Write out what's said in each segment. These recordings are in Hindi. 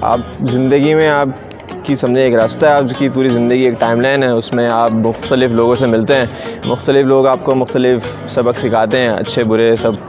आप ज़िंदगी में आपकी समझे एक रास्ता है, आपकी पूरी ज़िंदगी एक टाइमलाइन है। उसमें आप मुख्तलिफ़ लोगों से मिलते हैं, मुख्तलिफ़ लोग आपको मुख्तलिफ़ सबक सिखाते हैं, अच्छे बुरे सब।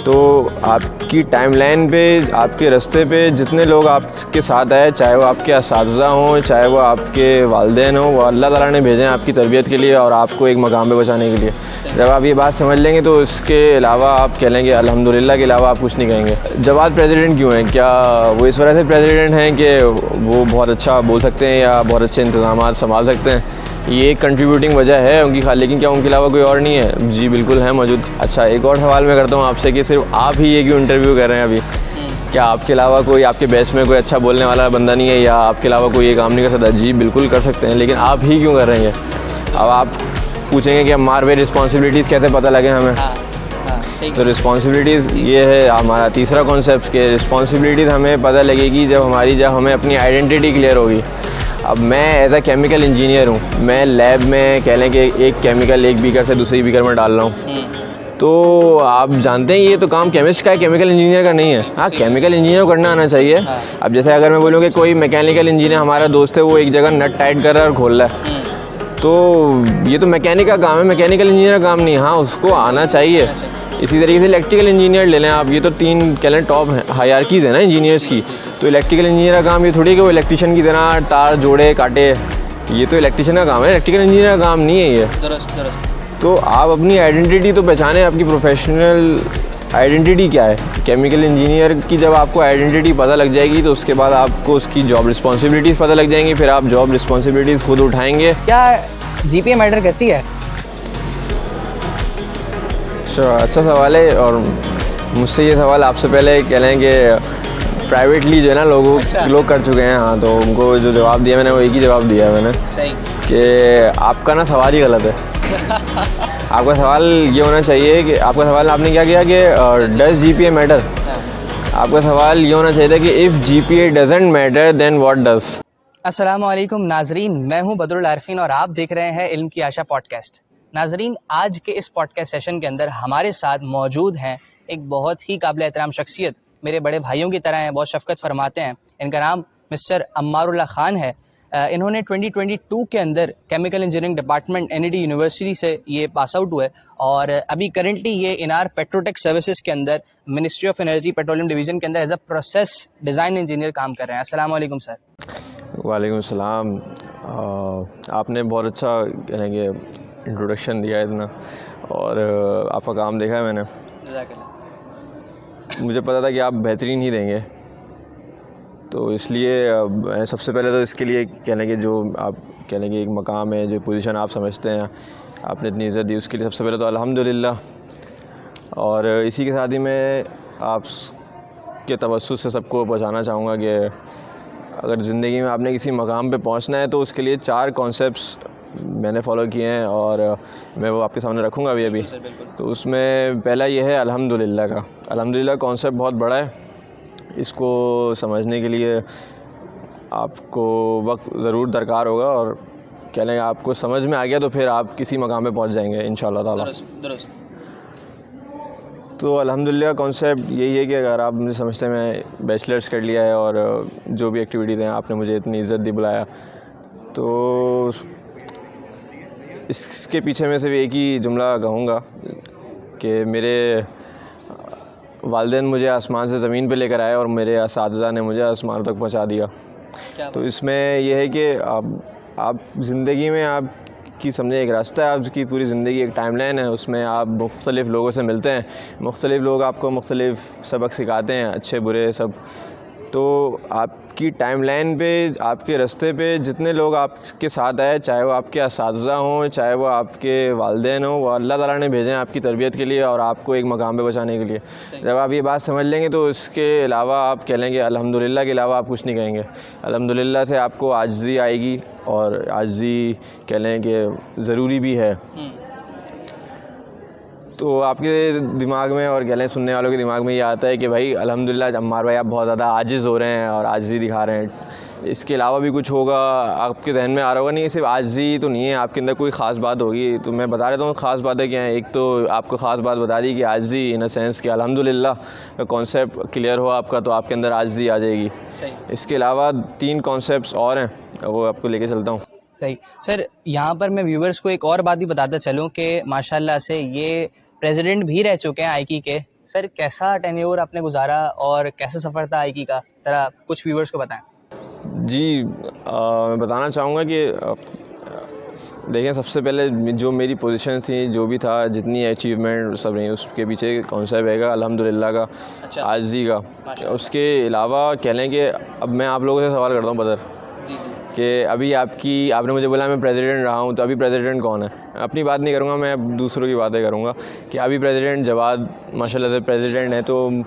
तो आपकी टाइमलाइन पे, आपके रास्ते पे जितने लोग आपके साथ आए, चाहे वो आपके असातिज़ा हों, चाहे वो आपके वालिदैन हों, वो अल्लाह ताला ने भेजे हैं आपकी तरबियत के लिए और आपको एक मकाम पे पहुंचाने के लिए। जब आप ये बात समझ लेंगे तो इसके अलावा आप कह लेंगे अल्हम्दुलिल्लाह के अलावा आप कुछ नहीं कहेंगे। जवाद प्रेसिडेंट क्यों हैं? क्या वो इस वजह से प्रेसिडेंट हैं कि वो बहुत अच्छा बोल सकते हैं या बहुत अच्छे इंतज़ामात संभाल सकते हैं? ये एक कंट्रीब्यूटिंग वजह है उनकी लेकिन क्या उनके अलावा कोई और नहीं है? जी बिल्कुल है मौजूद। अच्छा, एक और सवाल मैं करता हूँ आपसे कि सिर्फ आप ही ये क्यों इंटरव्यू कर रहे हैं अभी? क्या आपके अलावा कोई आपके बैच में कोई अच्छा बोलने वाला बंदा नहीं है या आपके अलावा कोई ये काम नहीं कर सकता? जी बिल्कुल कर सकते हैं, लेकिन आप ही क्यों कर रहे हैं? अब आप पूछेंगे कि हमारे रिस्पॉन्सिबिलिटीज़ कैसे पता लगे हमें? सही। तो रिस्पॉन्सिबिलिटीज़ ये है हमारा तीसरा कॉन्सेप्ट कि रिस्पॉन्सिबिलिटीज़ हमें पता लगेगी जब हमें अपनी आइडेंटिटी क्लियर होगी। अब मैं एज अ केमिकल इंजीनियर हूँ, मैं लैब में कह लें कि एक केमिकल एक बीकर से दूसरी बीकर में डाल रहा हूँ, तो आप जानते हैं ये तो काम केमिस्ट का है, केमिकल इंजीनियर का नहीं है। हाँ, केमिकल इंजीनियर को करना आना चाहिए। अब जैसे अगर मैं बोलूँ कि कोई मैकेनिकल इंजीनियर हमारा दोस्त है, वो एक जगह नट टाइट कर रहा है और खोल रहा है, तो ये तो मैकेनिक का काम है, मैकेनिकल इंजीनियर का काम नहीं। हाँ, उसको आना चाहिए। इसी तरीके से इलेक्ट्रिकल इंजीनियर ले लें आप, ये तो तीन कह लें टॉप हायरार्कीज़ है ना इंजीनियर्स की। तो इलेक्ट्रिकल इंजीनियर का काम ये थोड़ी है कि वो इलेक्ट्रिशियन की तरह तार जोड़े काटे, ये तो इलेक्ट्रिशियन का काम है, इलेक्ट्रिकल इंजीनियर का काम नहीं है ये। दुरुस्त। तो आप अपनी आइडेंटिटी तो पहचानें, आपकी प्रोफेशनल आइडेंटिटी क्या है। केमिकल इंजीनियर की जब आपको आइडेंटिटी पता लग जाएगी तो उसके बाद आपको उसकी जॉब रिस्पॉन्सिबिलिटीज़ पता लग जाएंगी, फिर आप जॉब रिस्पॉन्सिबिलिटीज़ खुद उठाएंगे। क्या जीपीए मैटर करती है? अच्छा सवाल है, और मुझसे ये सवाल आपसे पहले कह लें कि प्राइवेटली जो है ना लोग कर चुके हैं। हाँ, तो उनको जो जवाब दिया मैंने वो एक ही जवाब दिया है मैंने, सही कि आपका ना सवाल ही गलत है। आपका सवाल ये होना चाहिए कि आपका सवाल आपने क्या किया कि डज जीपीए मैटर? आपका सवाल ये होना चाहिए था कि if GPA doesn't matter then what does. अस्सलाम वालेकुम नाजरीन, मैं हूं बदरुल आरिफीन और आप देख रहे हैं इल्म की आशा पॉडकास्ट। नाजरीन, आज के इस पॉडकास्ट सेशन के अंदर हमारे साथ मौजूद हैं एक बहुत ही काबिल एहतराम शख्सियत, मेरे बड़े भाइयों की तरह हैं, बहुत शफकत फरमाते हैं। इनका नाम मिस्टर अम्मारुल्लाह खान है। इन्होंने 2022 के अंदर chemical engineering department NED university से ये पास आउट हुए और अभी करंटली ये इनार पेट्रोटेक सर्विसेज के अंदर ministry of energy petroleum division के अंदर as a process design engineer काम कर रहे हैं। अस्सलाम वालेकुम सर। वालेकुम सलाम। आपने बहुत अच्छा कहेंगे इंट्रोडक्शन दिया है इतना, और आपका काम देखा है मैंने, मुझे पता था कि आप बेहतरीन ही देंगे, तो इसलिए सबसे पहले तो इसके लिए कह लेंगे जो आप कह लेंगे एक मकाम है, जो पोजीशन आप समझते हैं आपने इतनी इज़्ज़त दी, उसके लिए सबसे पहले तो अल्हम्दुलिल्लाह। और इसी के साथ ही मैं आप के तवज्जुह से सबको पहुंचाना चाहूँगा कि अगर ज़िंदगी में आपने किसी मकाम पे पहुंचना है तो उसके लिए 4 कॉन्सेप्ट्स मैंने फ़ॉलो किए हैं और मैं वो आपके सामने रखूँगा अभी। तो उसमें पहला ये है अल्हम्दुलिल्लाह का। अल्हम्दुलिल्लाह कॉन्सेप्ट बहुत बड़ा है, इसको समझने के लिए आपको वक्त ज़रूर दरकार होगा, और कह लेंगे आपको समझ में आ गया तो फिर आप किसी मकाम पे पहुंच जाएंगे इंशाअल्लाह ताला। दुरुस्त। तो अल्हम्दुलिल्लाह कॉन्सेप्ट यही है कि अगर आप मुझे समझते हैं मैं बैचलर्स कर लिया है और जो भी एक्टिविटीज़ हैं आपने मुझे इतनी इज़्ज़त दी बुलाया, तो इसके पीछे मैं सिर्फ एक ही जुमला कहूँगा कि मेरे वालिदैन मुझे आसमान से ज़मीन पे लेकर आए और मेरे असातिज़ा ने मुझे आसमान तक पहुँचा दिया। तो इसमें यह है कि आप ज़िंदगी में आपकी समझे एक रास्ता है, आपकी पूरी ज़िंदगी एक टाइमलाइन है। उसमें आप मुख्तलिफ़ लोगों से मिलते हैं, मुख्तलिफ़ लोग आपको मुख्तलिफ़ सबक सिखाते हैं, अच्छे बुरे सब। तो आपकी टाइमलाइन पे, आपके रास्ते पे जितने लोग आपके साथ आए, चाहे वो आपके असातिज़ा हों, चाहे वो आपके वालिदैन हों, वो अल्लाह ताला ने भेजे हैं आपकी तरबियत के लिए और आपको एक मकाम पे पहुंचाने के लिए। जब आप ये बात समझ लेंगे तो इसके अलावा आप कह लेंगे अल्हम्दुलिल्लाह के अलावा आप कुछ नहीं कहेंगे। अल्हम्दुलिल्लाह से आपको आजिज़ी आएगी, और आजिज़ी कह लें कि ज़रूरी भी है। तो आपके दिमाग में और गले सुनने वालों के दिमाग में ये आता है कि भाई अल्हम्दुलिल्लाह अम्मार भाई आप बहुत ज़्यादा आजिज़ हो रहे हैं और आजिज़ी दिखा रहे हैं, इसके अलावा भी कुछ होगा आपके जहन में आ रहा होगा। नहीं, सिर्फ आजिज़ी तो नहीं है, आपके अंदर कोई ख़ास बात होगी। तो मैं बता देता हूँ ख़ास बातें क्या हैं। एक तो आपको ख़ास बात बता दी कि आजिज़ी इन अ सेंस कि अल्हम्दुलिल्लाह का कॉन्सेप्ट क्लियर हो आपका, तो आपके अंदर आजिज़ी आ जाएगी। सही। इसके अलावा 3 कॉन्सेप्ट्स और हैं, वो आपको लेके चलता हूँ। सही सर, यहाँ पर मैं व्यूवर्स को एक और बात भी बताता चलूँ कि माशाल्लाह से ये प्रेसिडेंट भी रह चुके हैं आईकी के। सर कैसा टेन्योर आपने गुजारा और कैसा सफ़र था आईकी का, ज़रा कुछ व्यूवर्स को बताएं। जी मैं बताना चाहूँगा कि देखें, सबसे पहले जो मेरी पोजीशन थी, जो भी था, जितनी अचीवमेंट सब रही, उसके पीछे कॉन्सेप्ट है अल्हम्दुलिल्लाह का, अच्छा। आजिज़ी का। उसके अलावा कह लें कि अब मैं आप लोगों से सवाल करता हूँ बदर, जी जी। कि अभी आपने मुझे बोला मैं प्रेसिडेंट रहा हूँ, तो अभी प्रेसिडेंट कौन है? अपनी बात नहीं करूँगा, मैं दूसरों की बातें करूँगा कि अभी प्रेसिडेंट जवाद माशाल्लाह से प्रेसिडेंट है। तो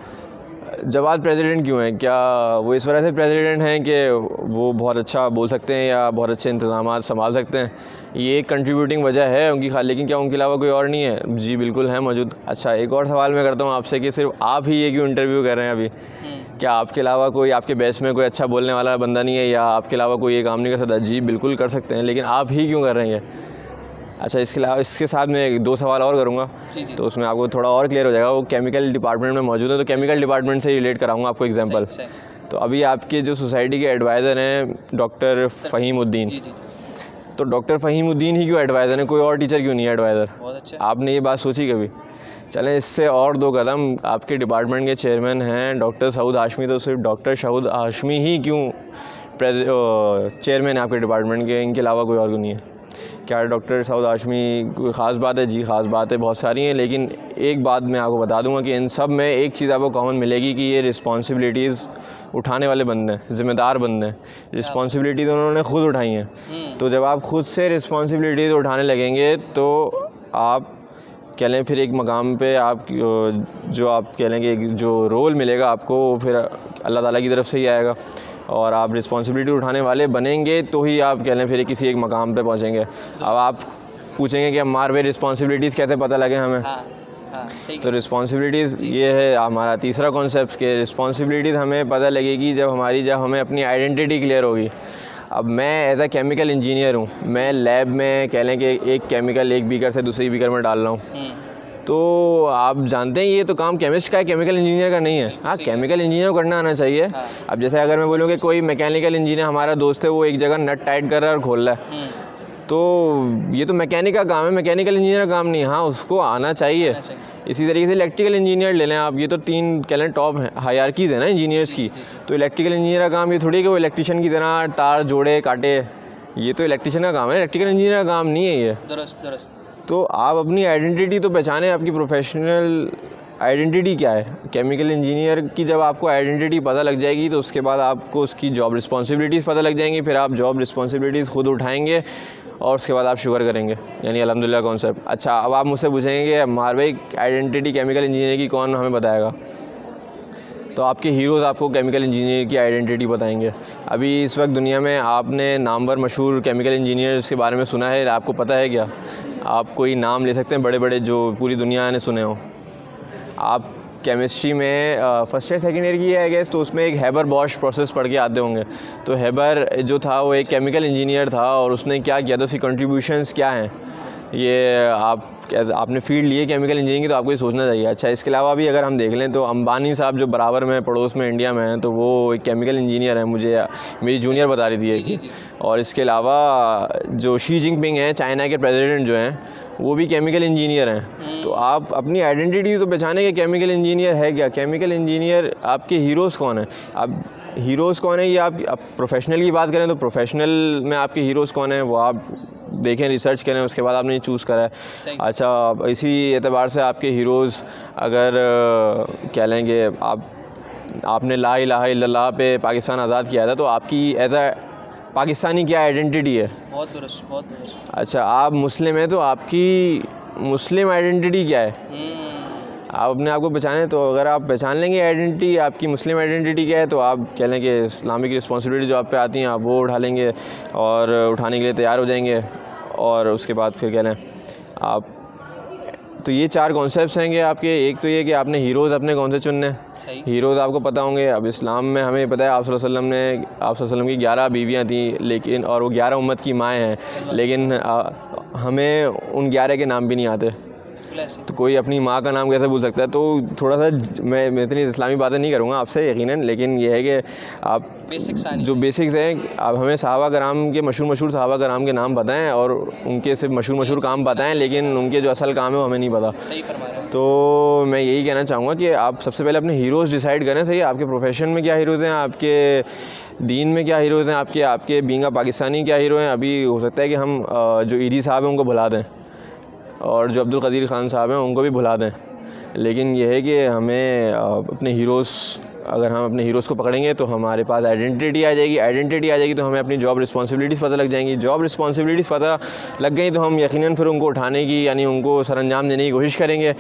जवाद प्रेसिडेंट क्यों है? क्या वो इस वजह से प्रेसिडेंट हैं कि वो बहुत अच्छा बोल सकते हैं या बहुत अच्छे इंतज़ामात संभाल सकते हैं? ये एक कंट्रीब्यूटिंग वजह है उनकी लेकिन क्या उनके अलावा कोई और नहीं है? जी बिल्कुल है मौजूद। अच्छा, एक और सवाल मैं करता हूँ आपसे कि सिर्फ आप ही ये क्यों इंटरव्यू कर रहे हैं अभी? क्या आपके अलावा कोई आपके बैच में कोई अच्छा बोलने वाला बंदा नहीं है, या आपके अलावा कोई ये काम नहीं कर सकता? जी बिल्कुल कर सकते हैं, लेकिन आप ही क्यों कर रहे हैं? अच्छा, इसके अलावा इसके साथ मैं 2 सवाल और करूँगा, तो उसमें आपको थोड़ा और क्लियर हो जाएगा। वो केमिकल डिपार्टमेंट में मौजूद है, तो केमिकल डिपार्टमेंट से रिलेट कराऊँगा आपको एग्जांपल। तो अभी आपके जो सोसाइटी के एडवाइज़र हैं डॉक्टर फ़हीमुद्दीन, तो डॉक्टर फ़हीमुद्दीन ही क्यों एडवाइज़र हैं? कोई और टीचर क्यों नहीं है एडवाइज़र? बहुत अच्छा। आपने ये बात सोची कभी? चलें, इससे और 2 कदम, आपके डिपार्टमेंट के चेयरमैन हैं डॉक्टर सऊद हाशमी, तो सिर्फ डॉक्टर सऊद हाशमी ही क्यों चेयरमैन है आपके डिपार्टमेंट के? इनके अलावा कोई और क्यों नहीं है? क्या डॉक्टर सऊद हाशमी कोई ख़ास बात है? जी ख़ास बात है, बहुत सारी हैं, लेकिन एक बात मैं आपको बता दूंगा कि इन सब में एक चीज़ आपको कॉमन मिलेगी कि ये रिस्पॉन्सिबिलिटीज़ उठाने वाले बंदे हैं, ज़िम्मेदार बंदे हैं। रिस्पॉन्सिबिलिटीज़ उन्होंने ख़ुद उठाई हैं। तो जब आप ख़ुद से रिस्पॉन्सिबिलिटीज़ उठाने लगेंगे तो आप कह लें फिर एक मकाम पे आप जो आप कह लेंगे जो रोल मिलेगा आपको, फिर अल्लाह ताला की तरफ से ही आएगा, और आप रिस्पॉन्सिबिलिटी उठाने वाले बनेंगे तो ही आप कह लें फिर किसी एक मकाम पे पहुंचेंगे। अब आप पूछेंगे कि अम्मार भाई रिस्पॉन्सिबिलिटीज़ कैसे पता लगे हमें? सही। तो रिस्पॉन्सिबिलिटीज़ ये है हमारा तीसरा कॉन्सेप्ट कि रिस्पॉन्सिबिलिटीज़ हमें पता लगेगी जब हमें अपनी आइडेंटिटी क्लियर होगी। अब मैं एज अ केमिकल इंजीनियर हूँ, मैं लैब में कह लें कि एक केमिकल एक बीकर से दूसरी बीकर में डाल रहा हूँ, तो आप जानते हैं ये तो काम केमिस्ट का है, केमिकल इंजीनियर का नहीं है। हाँ, केमिकल इंजीनियर को करना आना चाहिए। अब जैसे अगर मैं बोलूँ कि कोई मैकेनिकल इंजीनियर हमारा दोस्त है, वो एक जगह नट टाइट कर रहा है और खोल रहा है, तो ये तो मैकेनिक का काम है, मैकेनिकल इंजीनियर का काम नहीं। हाँ, उसको आना चाहिए। इसी तरीके से इलेक्ट्रिकल इंजीनियर ले लें आप, ये तो 3 कह लें टॉप हायरार्कीज़ है ना इंजीनियर्स की। तो इलेक्ट्रिकल इंजीनियर का काम ये थोड़ी है कि वो इलेक्ट्रिशियन की तरह तार जोड़े काटे, ये तो इलेक्ट्रिशियन का काम है, इलेक्ट्रिकल इंजीनियर का काम नहीं है ये। दुरुस्त। तो आप अपनी आइडेंटिटी तो पहचानें, आपकी प्रोफेशनल आइडेंटिटी क्या है। केमिकल इंजीनियर की जब आपको आइडेंटिटी पता लग जाएगी तो उसके बाद आपको उसकी जॉब रिस्पॉन्सिबिलिटीज़ पता लग जाएंगी, फिर आप जॉब रिस्पॉन्सिबिलिटीज़ खुद उठाएंगे और उसके बाद आप शुगर करेंगे, यानी अल्हम्दुलिल्लाह कॉन्सेप्ट। अच्छा, अब आप मुझसे पूछेंगे कि अम्मार भाई आइडेंटिटी केमिकल इंजीनियर की कौन हमें बताएगा? तो आपके हीरोज़ आपको केमिकल इंजीनियर की आइडेंटिटी बताएंगे। अभी इस वक्त दुनिया में आपने नामवर मशहूर केमिकल इंजीनियर्स के बारे में सुना है? आपको पता है क्या? आप कोई नाम ले सकते हैं बड़े बड़े जो पूरी दुनिया ने सुने हों? आप केमिस्ट्री में फर्स्ट ईयर सेकेंड ईयर की है आई गेस, तो उसमें एक हेबर बॉश प्रोसेस पढ़ के आते होंगे। तो हेबर जो था वो एक केमिकल इंजीनियर था, और उसने क्या किया था, उसकी कंट्रीब्यूशंस क्या हैं, ये आपने फील्ड लिए केमिकल इंजीनियरिंग की, तो आपको ये सोचना चाहिए। अच्छा, इसके अलावा भी अगर हम देख लें तो अंबानी साहब जो बराबर में पड़ोस में इंडिया में हैं, तो वो एक केमिकल इंजीनियर हैं, मुझे मेरी जूनियर बता रही थी कि। और इसके अलावा जो शी जिनपिंग हैं, चाइना के प्रेसिडेंट जो हैं, वो भी केमिकल इंजीनियर हैं। तो आप अपनी आइडेंटिटी तो पहचाने कि केमिकल इंजीनियर है क्या। केमिकल इंजीनियर आपके हीरोज़ कौन है? अब हीरोज़ कौन है ये आप प्रोफेशनल की बात करें तो प्रोफेशनल में आपके हीरोज़ कौन है वो आप देखें, रिसर्च करें, उसके बाद आपने चूज़ करा है। अच्छा, इसी एतबार से आपके हीरोज़ अगर कह लेंगे आपने ला इलाहा इल्लल्लाह पे पाकिस्तान आज़ाद किया था, तो आपकी एज अ पाकिस्तानी क्या आइडेंटिटी है? बहुत दुरुस्त। अच्छा, आप मुस्लिम हैं तो आपकी मुस्लिम आइडेंटिटी क्या है? आप अपने आप को पहचानें। तो अगर आप पहचान लेंगे आइडेंटिटी, आपकी मुस्लिम आइडेंटिटी क्या है, तो आप कह लें कि इस्लामिक रिस्पॉन्सिबिलिटी जो आप पे आती हैं आप वो उठा लेंगे और उठाने के लिए तैयार हो जाएंगे। और उसके बाद फिर कह लें आप तो ये 4 कॉन्सेप्ट्स हैं कि आपके, एक तो ये कि आपने हीरोज़ अपने कौन से चुनने हैं। सही। हीरोज़ आपको पता होंगे, अब इस्लाम में हमें पता है आप सल्लल्लाहु अलैहि वसल्लम की 11 बीवियाँ थी, लेकिन और वो 11 उम्मत की माएँ हैं, लेकिन हमें उन 11 के नाम भी नहीं आते। तो कोई अपनी माँ का नाम कैसे भूल सकता है। तो थोड़ा सा मैं इतनी इस्लामी बातें नहीं करूँगा आपसे यकीनन, लेकिन ये है कि आप जो बेसिक्स हैं, आप हमें सहाबा कराम के मशहूर सहाबा कराम के नाम बताएं और उनके सिर्फ मशहूर काम बताएं, लेकिन उनके जो असल काम है वो हमें नहीं पता। सही फरमा रहे हैं। तो मैं यही कहना चाहूँगा कि आप सबसे पहले अपने हीरोज़ डिसाइड करें। सही, आपके प्रोफेशन में क्या हीरोज़ हैं, आपके दीन में क्या हीरोज़ हैं, आपके बीइंग पाकिस्तानी क्या हीरो हैं। अभी हो सकता है कि हम जो ईदी साहब हैं उनको भुला दें और जो अब्दुल कदीर ख़ान साहब हैं उनको भी भुला दें, लेकिन यह है कि हमें अपने हीरोज़, अगर हम अपने हीरोज़ को पकड़ेंगे तो हमारे पास आइडेंटिटी आ जाएगी तो हमें अपनी जॉब रिस्पॉन्सिबिलिटीज़ पता लग जाएंगी। जॉब रिस्पॉन्सिबिलिटीज़ पता लग गई तो हम यकीनन फिर उनको उठाने की, यानी उनको सरअंजाम देने की कोशिश करेंगे।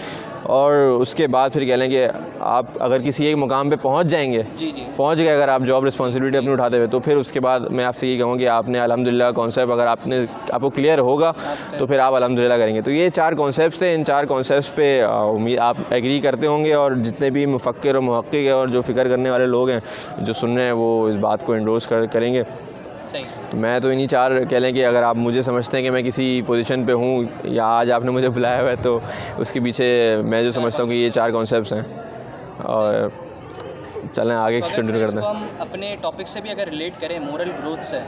और उसके बाद फिर कह लें कि आप अगर किसी एक मुकाम पे पहुंच जाएंगे, पहुंच गए अगर आप जॉब रिस्पॉन्सिबिलिटी अपनी उठाते हुए, तो फिर उसके बाद मैं आपसे ये कहूँगा कि आपने अल्हम्दुलिल्लाह कॉन्सेप्ट अगर आपको क्लियर होगा तो फिर आप अल्हम्दुलिल्लाह करेंगे। तो ये 4 कॉन्सेप्ट्स थे, इन 4 कॉन्सेप्ट्स पे उम्मीद आप एग्री करते होंगे, और जितने भी मुफक्किर और मुहक्किक और जो फ़िक्र करने वाले लोग हैं जो सुन रहे हैं वो इस बात को इंडोर्स करेंगे। सही। तो मैं तो इन्हीं 4 कह लें कि अगर आप मुझे समझते हैं कि मैं किसी पोजीशन पे हूँ या आज आपने मुझे बुलाया हुआ है, तो उसके पीछे मैं जो समझता हूँ कि ये 4 कॉन्सेप्ट्स हैं। और चलें आगे कंटिन्यू करते हैं। हम अपने टॉपिक से भी अगर रिलेट करें मोरल ग्रोथ से,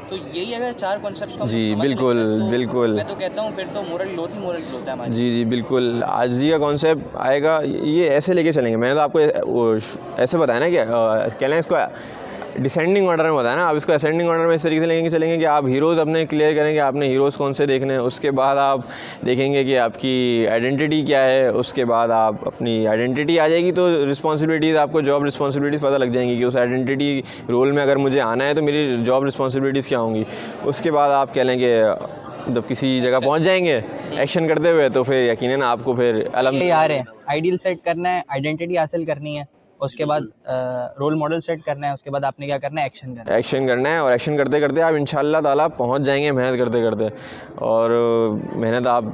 तो यही अगर 4 कॉन्सेप्ट्स को जी बिल्कुल बिल्कुल, मैं तो कहता हूँ फिर तो मोरल ग्रोथ है हमारी। जी बिल्कुल। आज जी का कॉन्सेप्ट आएगा, ये ऐसे लेके चलेंगे। मैंने तो आपको ऐसे बताया ना कि कह लें इसको डिसेंडिंग ऑर्डर में बताया ना, आप इसको असेंडिंग ऑर्डर में इस तरीके से लेके चलेंगे कि आप हीरोज़ अपने क्लियर करेंगे, आपने हीरोज़ कौन से देखने हैं, उसके बाद आप देखेंगे कि आपकी आइडेंटिटी क्या है, उसके बाद आप अपनी आइडेंटिटी आ जाएगी तो रिस्पॉन्सिबिलिटीज़, आपको जॉब रिस्पॉन्सिबिलिटीज़ पता लग जाएंगी कि उस आइडेंटिटी रोल में अगर मुझे आना है तो मेरी जॉब रिस्पॉन्सिबिलिटीज़ क्या होंगी। उसके बाद आप कह लेंगे जब किसी जगह पहुंच जाएंगे एक्शन करते हुए, तो फिर यकीनन आपको फिर यार है आइडियल सेट करना है, आइडेंटिटी हासिल करनी है, उसके बाद रोल मॉडल सेट करना है, उसके बाद आपने क्या करना है, एक्शन करना है। और एक्शन करते करते आप इंशाल्लाह ताला पहुंच जाएंगे, मेहनत करते करते। और मेहनत आप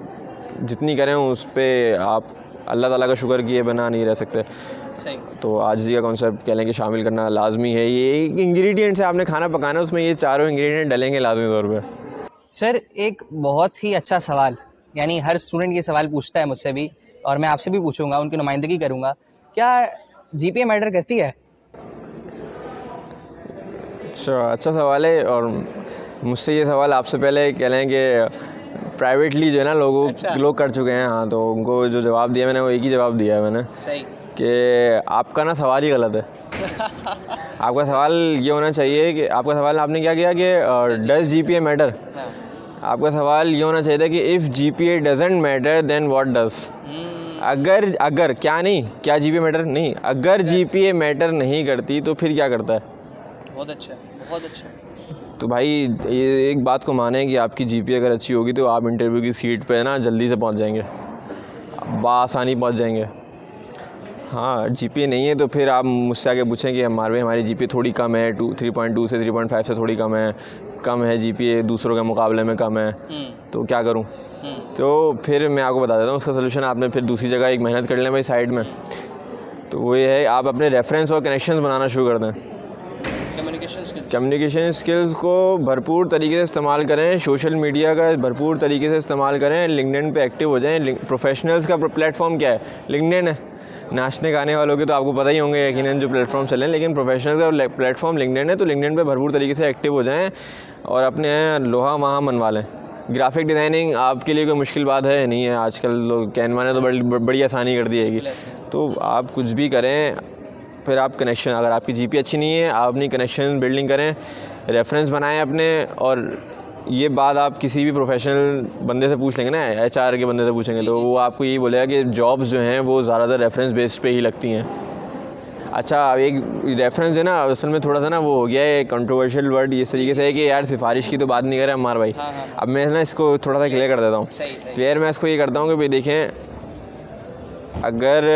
जितनी करें उस पर आप अल्लाह ताला का शुक्र किए बिना नहीं रह सकते। सही। तो आज का कॉन्सेप्ट कह लें कि शामिल करना लाजमी है। ये एक इंग्रेडिएंट्स है, आपने खाना पकाना है उसमें ये 4 इंग्रेडिएंट डलेंगे लाजमी तौर पर। सर एक बहुत ही अच्छा सवाल, यानी हर स्टूडेंट ये सवाल पूछता है मुझसे भी, और मैं आपसे भी पूछूंगा, उनकी नुमाइंदगी करूंगा, क्या जीपीए मैटर करती है? अच्छा सवाल है, और मुझसे ये सवाल आपसे पहले कह लें कि प्राइवेटली जो है ना लोग कर चुके हैं। हाँ, तो उनको जो जवाब दिया मैंने वो एक ही जवाब दिया है मैंने। सही। कि आपका ना सवाल ही गलत है। आपका सवाल ये होना चाहिए कि आपका सवाल आपने क्या किया कि डज जीपीए मैटर। आपका सवाल ये होना चाहिए था कि if GPA doesn't matter then what does. अगर क्या जीपीए मैटर नहीं, अगर जीपीए मैटर नहीं करती तो फिर क्या करता है। बहुत अच्छा। तो भाई ये एक बात को माने कि आपकी जीपीए अगर अच्छी होगी तो आप इंटरव्यू की सीट पे ना जल्दी से पहुंच जाएंगे, बआसानी पहुंच जाएंगे। हाँ, जीपीए नहीं है तो फिर आप मुझसे आगे पूछें कि हमारी जीपीए थोड़ी कम है, 3.2 से 3.5 से थोड़ी कम है जीपीए, दूसरों के मुकाबले में कम है, तो क्या करूं। तो फिर मैं आपको बता देता हूँ उसका सलूशन। आपने फिर दूसरी जगह एक मेहनत कर लें भाई साइड में, तो वो ये है आप अपने रेफरेंस और कनेक्शंस बनाना शुरू कर दें। कम्युनिकेशन स्किल्स को भरपूर तरीके से इस्तेमाल करें, सोशल मीडिया का भरपूर तरीके से इस्तेमाल करें, लिंक्डइन पे एक्टिव हो जाएं। प्रोफेशनल्स का प्लेटफॉर्म क्या है? लिंक्डइन है। नाचने गाने वालों के तो आपको पता ही होंगे यकीनन जो प्लेटफॉर्म चलें, लेकिन प्रोफेशनल्स का प्लेटफॉर्म लिंक्डइन है, तो लिंक्डइन पे भरपूर तरीके से एक्टिव हो जाएं और अपने लोहा वहाँ मनवा लें। ग्राफिक डिज़ाइनिंग आपके लिए कोई मुश्किल बात है नहीं है, आजकल लोग कैनवा ने तो बड़ी आसानी कर दी है। तो आप कुछ भी करें, फिर आप कनेक्शन, अगर आपकी जीपी अच्छी नहीं है आप अपनी कनेक्शन बिल्डिंग करें, रेफरेंस बनाएं अपने। और ये बात आप किसी भी प्रोफेशनल बंदे से पूछ लेंगे ना, एचआर के बंदे से पूछेंगे तो वो आपको यही बोलेगा कि जॉब्स जो हैं वो ज़्यादातर रेफरेंस बेस पे ही लगती हैं। अच्छा, एक रेफरेंस है ना असल में थोड़ा सा ना वो हो गया है कंट्रोवर्शियल वर्ड इस तरीके से है कि यार सिफारिश की तो बात नहीं कर रहे हमारे भाई। अब मैं ना इसको थोड़ा सा क्लियर कर देता हूँ। क्लियर मैं इसको ये करता हूँ कि भाई देखें, अगर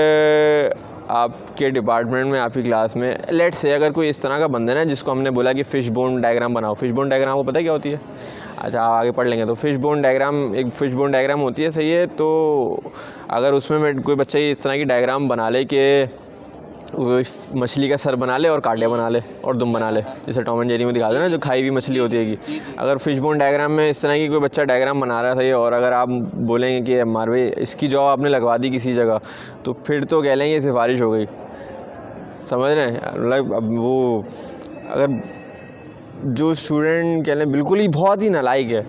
आपके डिपार्टमेंट में, आपकी क्लास में लेट से अगर कोई इस तरह का बंदा है ना जिसको हमने बोला कि फिश बोन डायग्राम बनाओ। फिश बोन डायग्राम को पता है क्या होती है? अच्छा, आप आगे पढ़ लेंगे। तो फिश बोन डायग्राम, एक फिश बोन डायग्राम होती है, सही है। तो अगर उसमें कोई बच्चा इस तरह की डायग्राम बना ले कि वो मछली का सर बना ले और कांटे बना ले और दुम बना ले, जैसे टॉम एंड जेरी में दिखाते हैं ना जो खाई हुई मछली होती है कि अगर फिश बोन डायग्राम में इस तरह की कोई बच्चा डायग्राम बना रहा था ये, और अगर आप बोलेंगे कि मार भाई इसकी जॉब आपने लगवा दी किसी जगह, तो फिर तो कह लेंगे सिफारिश हो गई। समझ रहे हैं? मतलब अब वो अगर जो स्टूडेंट कह लें बिल्कुल ही बहुत ही नालायक है,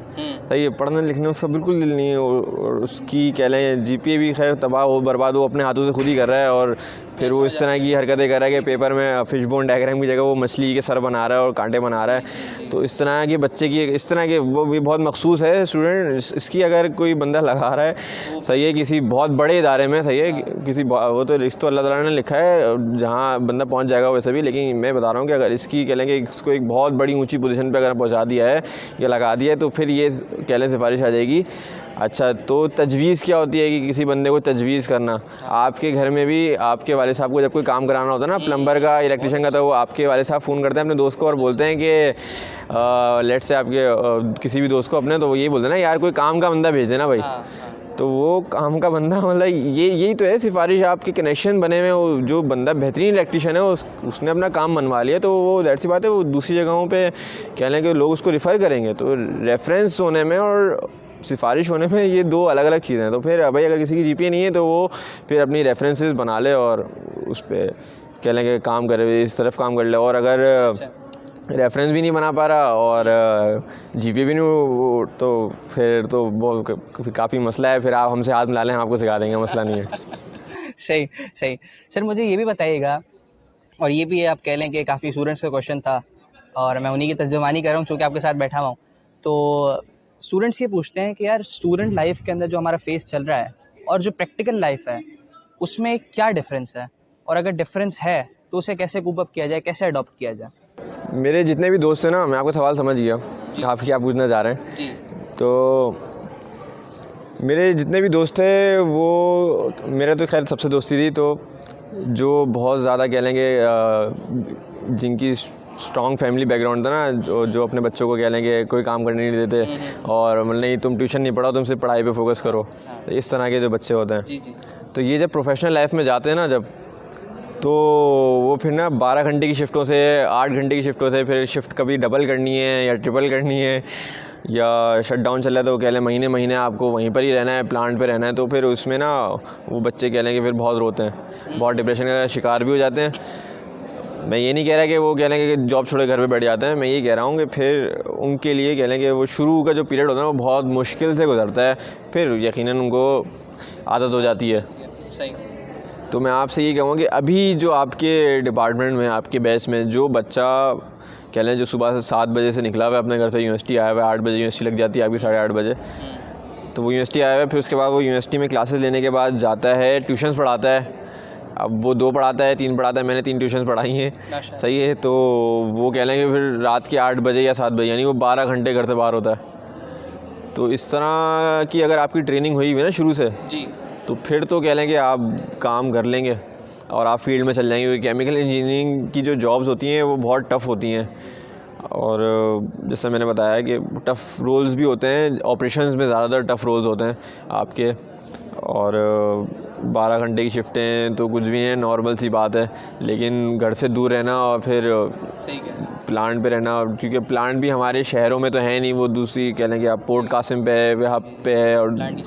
सही है, पढ़ने लिखने में उसका बिल्कुल दिल नहीं है, और उसकी कह लें जीपीए भी खैर तबाह हो बर्बाद हो अपने हाथों से खुद ही कर रहा है, और फिर वो इस तरह की हरकतें कर रहा है कि पेपर में फिश बोन डायग्राम की जगह वो मछली के सर बना रहा है और कांटे बना रहा है। तो इस तरह के बच्चे की, इस तरह के वो भी बहुत मखसूस है स्टूडेंट, इसकी अगर कोई बंदा लगा रहा है, सही है, किसी बहुत बड़े इदारे में, सही है, किसी वो तो रिश्तो अल्लाह ताला ने लिखा है जहाँ बंदा पहुँच जाएगा वैसे भी, लेकिन मैं बता रहा हूँ कि अगर इसकी कह लें कि इसको एक बहुत बड़ी ऊँची पोजीशन पर अगर पहुँचा दिया है या लगा दिया है तो फिर ये कह लें सिफारिश आ जाएगी। अच्छा, तो तजवीज़ क्या होती है कि किसी बंदे को तजवीज़ करना। आपके घर में भी आपके वाले साहब को जब कोई काम कराना होता है ना, प्लम्बर का, इलेक्ट्रिशियन का, तो वो आपके वाले साहब फ़ोन करते हैं अपने दोस्त को और बोलते हैं कि लेट से आपके किसी भी दोस्त को अपने, तो वो यही बोलते हैं ना यार कोई काम का बंदा भेज देना भाई। तो वो काम का बंदा मतलब यही तो है सिफारिश। आपके कनेक्शन बने हुए, जो बंदा बेहतरीन इलेक्ट्रिशियन है उसने अपना काम मनवा लिया, तो वो दैट सी बात है, वो दूसरी जगहों पे कह लें कि लोग उसको रिफ़र करेंगे। तो रेफरेंस होने में और सिफारिश होने में ये दो अलग अलग चीज़ें हैं। तो फिर भाई अगर किसी की जीपीए नहीं है तो वो फिर अपनी रेफरेंसेस बना ले और उस पर कह लें कि काम करे, इस तरफ काम कर ले। और अगर रेफरेंस भी नहीं बना पा रहा और जीपीए भी नहीं, तो फिर तो वो काफ़ी मसला है। फिर आप हमसे हाथ मिला लें, हम आपको सिखा देंगे, मसला नहीं है। सही सही। सर मुझे ये भी बताइएगा, और ये भी आप कह लें कि काफ़ी स्टूडेंट्स का क्वेश्चन था और मैं उन्हीं की तर्जुमानी कर रहा हूँ क्योंकि आपके साथ बैठा हुआ हूँ। तो स्टूडेंट्स ये पूछते हैं कि यार स्टूडेंट लाइफ के अंदर जो हमारा फेस चल रहा है और जो प्रैक्टिकल लाइफ है उसमें क्या डिफरेंस है, और अगर डिफरेंस है तो उसे कैसे कूप अप किया जाए, कैसे अडॉप्ट किया जाए? मेरे जितने भी दोस्त हैं ना, मैं आपका सवाल समझ गया आप क्या पूछना चाह रहे हैं जी। तो मेरे जितने भी दोस्त थे वो, मेरा तो खैर सबसे दोस्ती थी, तो जो बहुत ज़्यादा कह लेंगे जिनकी स्ट्रॉन्ग फैमिली बैकग्राउंड था ना, जो अपने बच्चों को कह लेंगे कोई काम करने नहीं देते और मतलब नहीं तुम ट्यूशन नहीं पढ़ाओ, तुम सिर्फ पढ़ाई पे फोकस करो, तो इस तरह के जो बच्चे होते हैं जी। तो ये जब प्रोफेशनल लाइफ में जाते हैं ना जब, तो वो फिर ना 12 घंटे की शिफ्टों से 8 घंटे की शिफ्टों से फिर शिफ्ट कभी डबल करनी है या ट्रिपल करनी है या शट डाउन चल रहा है तो कह लें महीने महीने आपको वहीं पर ही रहना है, प्लांट पे रहना है। तो फिर उसमें ना वो बच्चे कह लें कि फिर बहुत रोते हैं, बहुत डिप्रेशन का शिकार भी हो जाते हैं। मैं ये नहीं कह रहा कि वो कह लें कि जॉब छोड़े घर पे बैठ जाते हैं, मैं ये कह रहा हूँ कि फिर उनके लिए कह लें कि वो शुरू का जो पीरियड होता है वो बहुत मुश्किल से गुजरता है, फिर यकीनन उनको आदत हो जाती है। सही। तो मैं आपसे ये कहूँगा कि अभी जो आपके डिपार्टमेंट में, आपके बैच में जो बच्चा कह लें जो सुबह से 7 बजे से निकला हुआ है अपने घर से, यूनिवर्सिटी आया हुआ है, 8 बजे यूनिवर्सिटी लग जाती है आपकी, 8:30 बजे, तो वो यूनिवर्सिटी आया हुआ है, फिर उसके बाद वो यूनिवर्सिटी में क्लासेस लेने के बाद जाता है, ट्यूशन्स पढ़ाता है। अब वो 2 पढ़ाता है, 3 पढ़ाता है, मैंने 3 ट्यूशन्स पढ़ाई हैं, सही है। तो वो कह लेंगे फिर रात के 8 बजे या 7 बजे, यानी वो 12 घंटे घर से बाहर होता है। तो इस तरह की अगर आपकी ट्रेनिंग हुई हुई है ना शुरू से जी, तो फिर तो कह लें कि आप काम कर लेंगे और आप फील्ड में चल जाएंगे, क्योंकि केमिकल इंजीनियरिंग की जो जॉब्स होती हैं वो बहुत टफ़ होती हैं। और जैसे मैंने बताया कि टफ़ रोल्स भी होते हैं, ऑपरेशंस में ज़्यादातर टफ़ रोल्स होते हैं आपके, और 12 घंटे की शिफ्टें तो कुछ भी नहीं है, नॉर्मल सी बात है। लेकिन घर से दूर रहना और फिर प्लांट पे रहना, क्योंकि प्लांट भी हमारे शहरों में तो है नहीं, वो दूसरी कह लें कि आप पोर्ट कासिम पे है, वहाँ पे है, और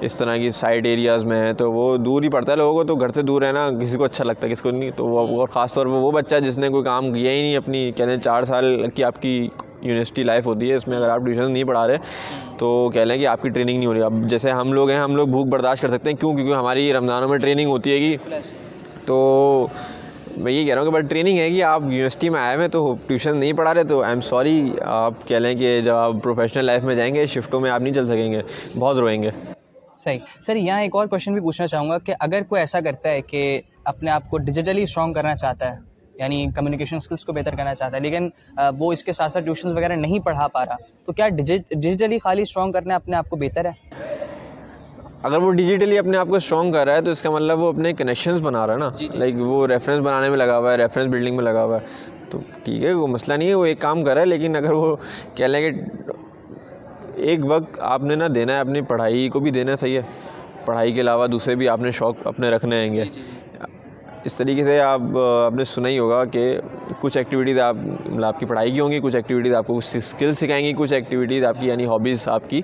इस तरह की साइड एरियाज़ में है, तो वो दूर ही पड़ता है लोगों को। तो घर से दूर रहना किसी को अच्छा लगता है, किसी को नहीं। तो वो और ख़ास तौर पर वो बच्चा जिसने कोई काम किया ही नहीं अपनी, कह लें 4 साल की आपकी यूनिवर्सिटी लाइफ होती है, इसमें अगर आप ट्यूशन नहीं पढ़ा रहे तो कह लें कि आपकी ट्रेनिंग नहीं हो रही। अब जैसे हम लोग हैं, हम लोग भूख बर्दाश्त कर सकते हैं, क्यों? क्योंकि हमारी रमज़ानों में ट्रेनिंग होती है कि, तो मैं ये कह रहा हूँ कि बट ट्रेनिंग है कि आप यूनिवर्सिटी में आए हुए तो ट्यूशन नहीं पढ़ा रहे, तो आई एम सॉरी, आप कह लें कि जब आप प्रोफेशनल लाइफ में जाएंगे शिफ्टों में आप नहीं चल सकेंगे, बहुत रोएंगे। सही। सर यहाँ एक और क्वेश्चन भी पूछना चाहूँगा कि अगर कोई ऐसा करता है कि अपने आप को डिजिटली स्ट्रॉन्ग करना चाहता है, यानी कम्युनिकेशन स्किल्स को बेहतर करना चाहता है, लेकिन वो इसके साथ साथ ट्यूशन वगैरह नहीं पढ़ा पा रहा, तो क्या डिजिटली खाली स्ट्रॉन्ग करना अपने आप को बेहतर है? अगर वो डिजिटली अपने आप को स्ट्रॉन्ग कर रहा है तो इसका मतलब वो अपने कनेक्शंस बना रहा है ना, लाइक वो रेफरेंस बनाने में लगा हुआ है, रेफरेंस बिल्डिंग में लगा हुआ है, तो ठीक है, वो मसला नहीं है, वो एक काम कर रहा है। लेकिन अगर वो कह लें कि एक वक्त आपने ना देना है, अपनी पढ़ाई को भी देना, सही है, पढ़ाई के अलावा दूसरे भी आपने शौक़ अपने रखने आएंगे। इस तरीके से आपने सुना ही होगा कि कुछ एक्टिविटीज़ मतलब आपकी पढ़ाई की होंगी, कुछ एक्टिविटीज़ आपको कुछ स्किल सिखाएंगी, कुछ एक्टिविटीज़ आपकी यानी हॉबीज़ आपकी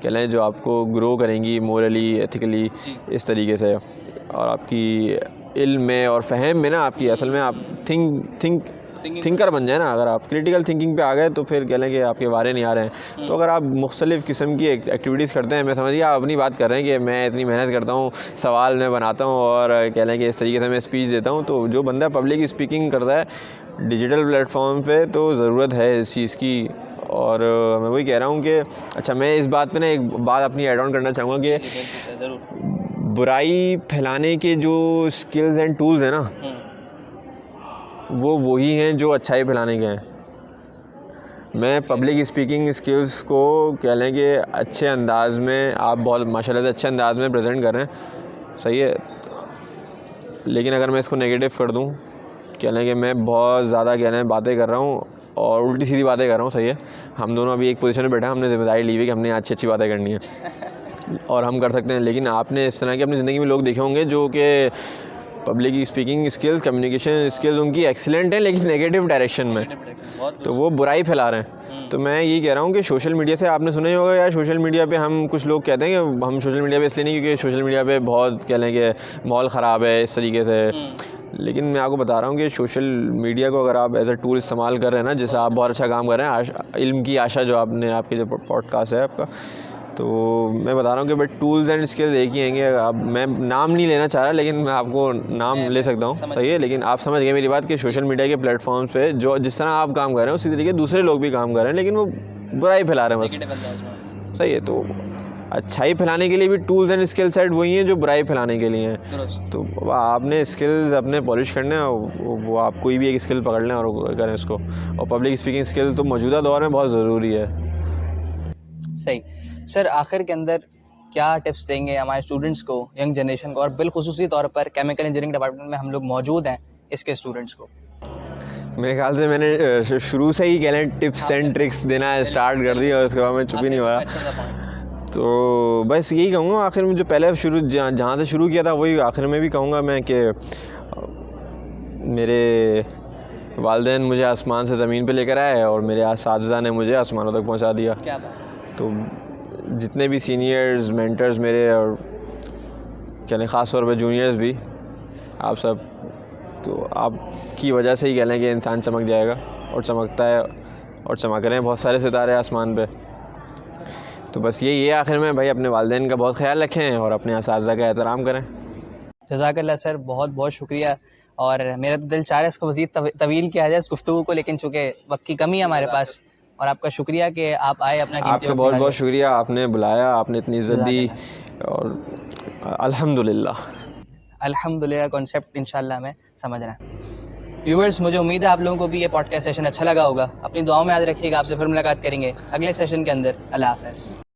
कह लें जो आपको ग्रो करेंगी मोरली, एथिकली, इस तरीके से, और आपकी इल्म में और फ़हम में ना आपकी असल में आप थिंकर बन जाए ना। अगर आप क्रिटिकल थिंकिंग पे आ गए तो फिर कह लें कि आपके वारे नहीं आ रहे हैं। तो अगर आप मुख्तलिफ़ किस्म की एक्टिविटीज़ करते हैं, मैं समझिए आप अपनी बात कर रहे हैं कि मैं इतनी मेहनत करता हूँ, सवाल मैं बनाता हूँ और कह लें कि इस तरीके से मैं स्पीच देता हूँ, तो जो बंदा पब्लिक स्पीकिंग करता है डिजिटल प्लेटफॉर्म पे तो ज़रूरत है इस चीज़ की। और मैं वही कह रहा हूँ कि अच्छा, मैं इस बात पे ना एक बात अपनी ऐड ऑन करना चाहूँगा कि बुराई फैलाने के जो स्किल्स एंड टूल्स हैं ना, वो वही हैं जो अच्छाई फैलाने के हैं। मैं पब्लिक स्पीकिंग स्किल्स को कह लें कि अच्छे अंदाज में आप बहुत माशाल्लाह से अच्छे अंदाज में प्रेजेंट कर रहे हैं, सही है, लेकिन अगर मैं इसको नेगेटिव कर दूं, कह लें कि मैं बहुत ज़्यादा कह लें बातें कर रहा हूं और उल्टी सीधी बातें कर रहा हूं, सही है, हम दोनों अभी एक पोजीशन में बैठे हैं, हमने जिम्मेदारी ली हुई कि हमने अच्छी अच्छी बातें करनी है और हम कर सकते हैं। लेकिन आपने इस तरह के अपनी ज़िंदगी में लोग देखे होंगे जो कि public speaking skills, communication skills उनकी एक्सीलेंट है लेकिन नेगेटिव डायरेक्शन में, तो वो बुराई फैला रहे हैं। तो मैं यही कह रहा हूँ कि सोशल मीडिया से आपने सुना ही होगा यार, सोशल मीडिया पे हम कुछ लोग कहते हैं कि हम सोशल मीडिया पे इसलिए नहीं क्योंकि सोशल मीडिया पे बहुत कह लें कि माहौल ख़राब है इस तरीके से, लेकिन मैं आपको बता रहा हूँ कि सोशल मीडिया को अगर आप एज ए टूल इस्तेमाल कर रहे हैं ना, जैसे आप बहुत अच्छा काम कर रहे हैं, इल्म की आशा जो आपने आपके जो पॉडकास्ट है आपका, तो मैं बता रहा हूँ कि बट टूल्स एंड स्किल्स एक ही आएंगे। अब मैं नाम नहीं लेना चाह रहा, लेकिन मैं आपको नाम ले सकता हूँ, सही है, लेकिन आप समझ गए मेरी बात कि सोशल मीडिया के प्लेटफॉर्म्स पे जो जिस तरह आप काम कर रहे हैं उसी तरीके दूसरे लोग भी काम कर रहे हैं, लेकिन वो बुराई फैला रहे हैं बस, सही है। तो अच्छाई फैलाने के लिए भी टूल्स एंड स्किल सेट वही हैं जो बुराई फैलाने के लिए हैं। तो आपने स्किल्स अपने पॉलिश करने हैं, वो आप कोई भी एक स्किल पकड़ लें और करें उसको, और पब्लिक स्पीकिंग स्किल तो मौजूदा दौर में बहुत ज़रूरी है। सही सर, आखिर के अंदर क्या टिप्स देंगे हमारे स्टूडेंट्स को, यंग जनरेशन को, और बिलखुसूसी तौर पर केमिकल इंजीनियरिंग डिपार्टमेंट में हम लोग मौजूद हैं, इसके स्टूडेंट्स को? मेरे ख्याल से मैंने शुरू से ही कह लें टिप्स एंड ट्रिक्स देना स्टार्ट कर दी और उसके बाद मैं चुप ही नहीं हुआ। तो बस यही कहूँगा आखिर में, जो पहले जहाँ से शुरू किया था वही आखिर में भी कहूँगा मैं कि मेरे वालिदैन मुझे आसमान से ज़मीन पे लेकर आए और मेरे असातिज़ा ने मुझे आसमानों तक पहुँचा दिया। क्या बात। तो जितने भी सीनियर्स, मेंटर्स मेरे, और कह लें ख़ास तौर पे जूनियर्स भी, आप सब, तो आपकी वजह से ही कह लें कि इंसान चमक जाएगा और चमकता है और चमक रहे हैं बहुत सारे सितारे आसमान पे। तो बस यही है आखिर में भाई, अपने वालिदैन का बहुत ख्याल रखें और अपने असातिज़ा का एहतराम करें। जज़ाकल्लाह सर, बहुत बहुत शुक्रिया। और मेरा तो दिल चाह रहा है इसको मज़ीद तवील किया जाए इस गुफ्तगू को, लेकिन चूँकि वक्त की कमी है हमारे पास, और आपका शुक्रिया कि आप आए, अपना आपका बहुत बहुत शुक्रिया, आपने बुलाया, आपने इतनी इज़्ज़त दी, और अल्हम्दुलिल्लाह कॉन्सेप्ट इंशाल्लाह हमें समझ रहा है। व्यूअर्स, मुझे उम्मीद है आप लोगों को भी ये पॉडकास्ट सेशन अच्छा लगा होगा। अपनी दुआओं में याद रखिएगा, आपसे फिर मुलाकात करेंगे अगले सेशन के अंदर। अल्लाह हाफ़िज़।